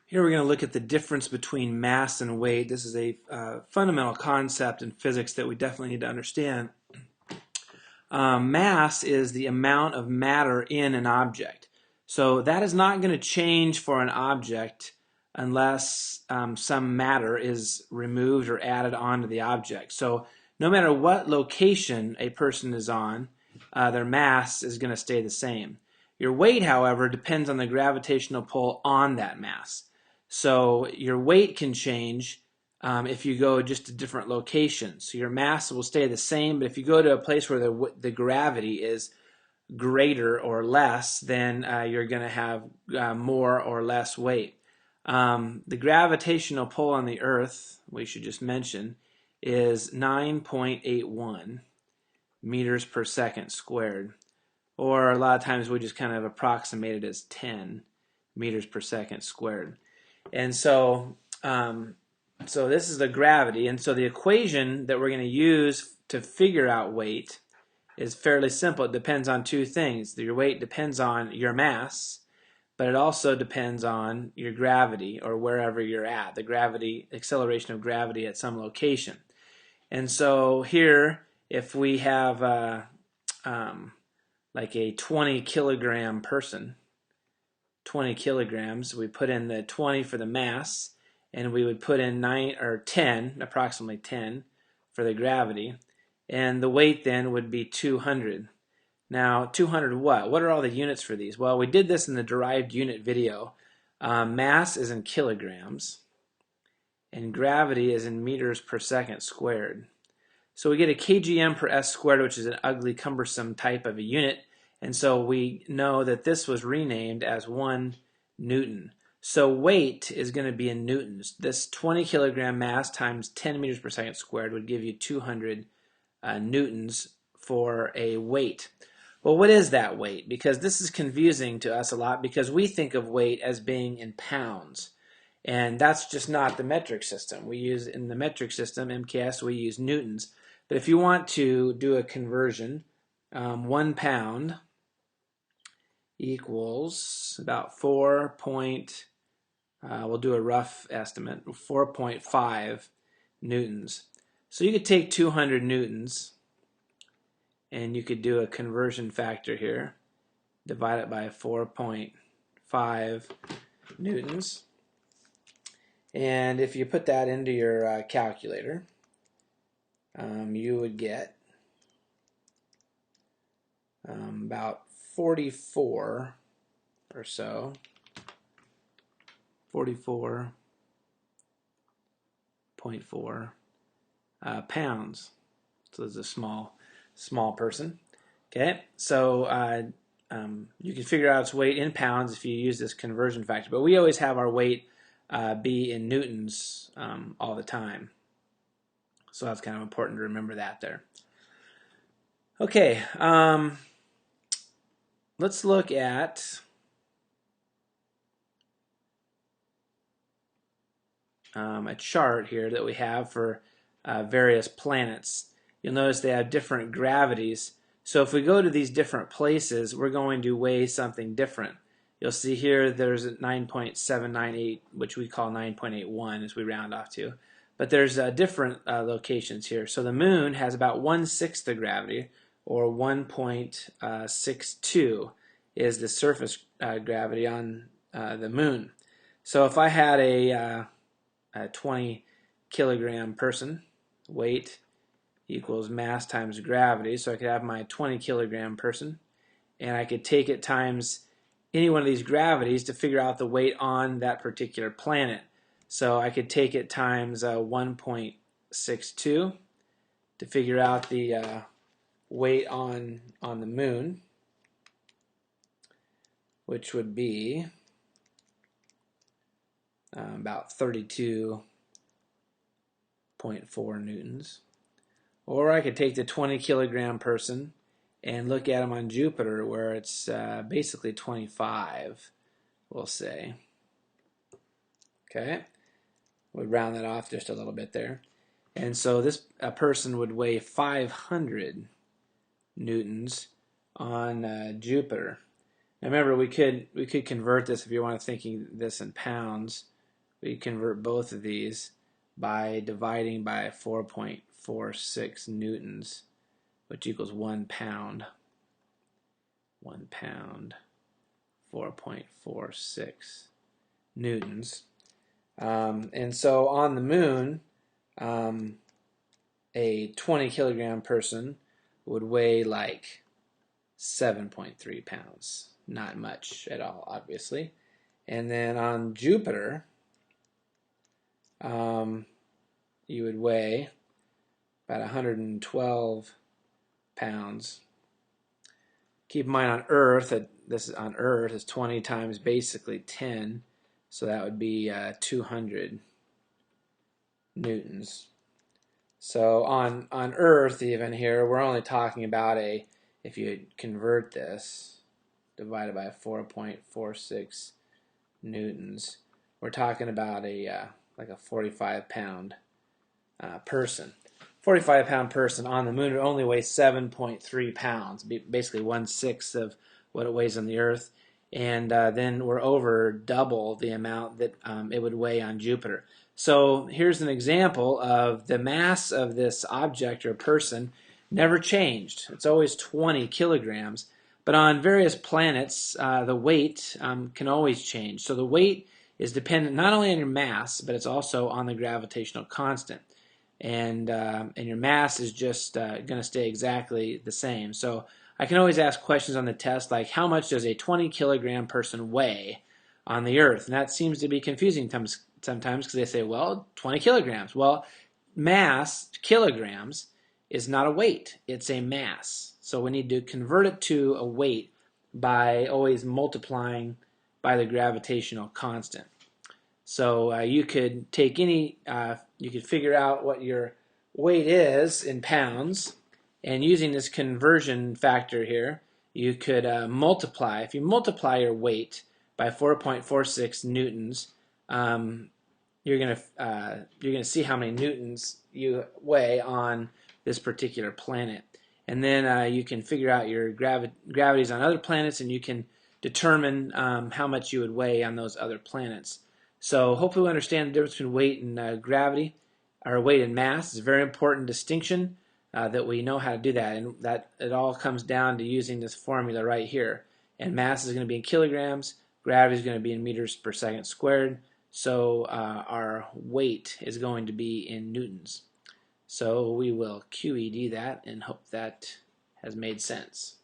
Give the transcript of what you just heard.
Here we're going to look at the difference between mass and weight. This is a fundamental concept in physics that we definitely need to understand. Mass is the amount of matter in an object. So that is not going to change for an object unless some matter is removed or added onto the object. So no matter what location a person is on, their mass is going to stay the same. Your weight, however, depends on the gravitational pull on that mass. So your weight can change if you go just to different locations. So your mass will stay the same, but if you go to a place where the gravity is greater or less, then you're going to have more or less weight. The gravitational pull on the Earth, we should just mention, is 9.81 meters per second squared. Or a lot of times we just kind of approximate it as 10 meters per second squared. And so this is the gravity, and so the equation that we're going to use to figure out weight is fairly simple. It depends on two things. Your weight depends on your mass, but it also depends on your gravity, or wherever you're at, the gravity, acceleration of gravity at some location. And so here, if we have like a 20 kilogram person, 20 kilograms, we put in the 20 for the mass, and we would put in 9 or 10, approximately 10 for the gravity, and the weight then would be 200. Now 200 what? What are all the units for these? Well, we did this in the derived unit video. Mass is in kilograms and gravity is in meters per second squared. So we get a kgm per s squared, which is an ugly, cumbersome type of a unit, and so we know that this was renamed as 1 Newton. So weight is going to be in newtons. This 20 kilogram mass times 10 meters per second squared would give you 200 newtons for a weight. Well, what is that weight? Because this is confusing to us a lot, because we think of weight as being in pounds. And that's just not the metric system. We use, in the metric system, MKS, we use newtons. But if you want to do a conversion, 1 pound equals about we'll do a rough estimate, 4.5 newtons. So you could take 200 newtons and you could do a conversion factor here, divide it by 4.5 newtons. And if you put that into your calculator, you would get about 44 or so, 44.4 pounds. So it's a small person. Okay, so you can figure out its weight in pounds if you use this conversion factor. But we always have our weight be in newtons all the time. So that's kind of important to remember that there. Okay, let's look at a chart here that we have for various planets. You'll notice they have different gravities. So if we go to these different places, we're going to weigh something different. You'll see here there's a 9.798, which we call 9.81 as we round off to. But there's different locations here. So the moon has about 1/6 the gravity, or 1.62 is the surface gravity on the moon. So if I had a 20 kilogram person, weight equals mass times gravity, so I could have my 20 kilogram person, and I could take it times any one of these gravities to figure out the weight on that particular planet. So I could take it times 1.62 to figure out the weight on the moon, which would be about 32.4 newtons. Or I could take the 20 kilogram person and look at them on Jupiter, where it's basically 25, we'll say. Okay, we'll round that off just a little bit there. And so this person would weigh 500 newtons on Jupiter. Now remember, we could convert this if you want to thinking this in pounds. we convert both of these by dividing by 4.46 newtons, which equals 1 pound. 1 pound, 4.46 newtons. And so on the moon, a 20 kilogram person would weigh like 7.3 pounds. Not much at all, obviously. And then on Jupiter, you would weigh about 112 pounds. Keep in mind on Earth, this is on Earth is 20 times basically 10, so that would be 200 newtons. So on Earth, even here, we're only talking about if you convert this, divided by 4.46 newtons, we're talking about like a 45-pound person. 45-pound person on the moon would only weigh 7.3 pounds, basically 1/6 of what it weighs on the Earth, and then we're over double the amount that it would weigh on Jupiter. So here's an example of the mass of this object or person never changed. It's always 20 kilograms, but on various planets, the weight can always change. So the weight is dependent not only on your mass, but it's also on the gravitational constant. And your mass is just going to stay exactly the same. So I can always ask questions on the test like, how much does a 20 kilogram person weigh on the Earth? And that seems to be confusing sometimes because they say, well, 20 kilograms. Well, mass, kilograms, is not a weight. It's a mass. So we need to convert it to a weight by always multiplying by the gravitational constant. So you could take you could figure out what your weight is in pounds, and using this conversion factor here, you could multiply. If you multiply your weight by 4.46 newtons, you're gonna see how many newtons you weigh on this particular planet, and then you can figure out your gravities on other planets, and you can determine how much you would weigh on those other planets. So hopefully we understand the difference between weight and gravity, or weight and mass. It's a very important distinction that we know how to do that, and that it all comes down to using this formula right here. And mass is going to be in kilograms, gravity is going to be in meters per second squared, so our weight is going to be in newtons. So we will QED that and hope that has made sense.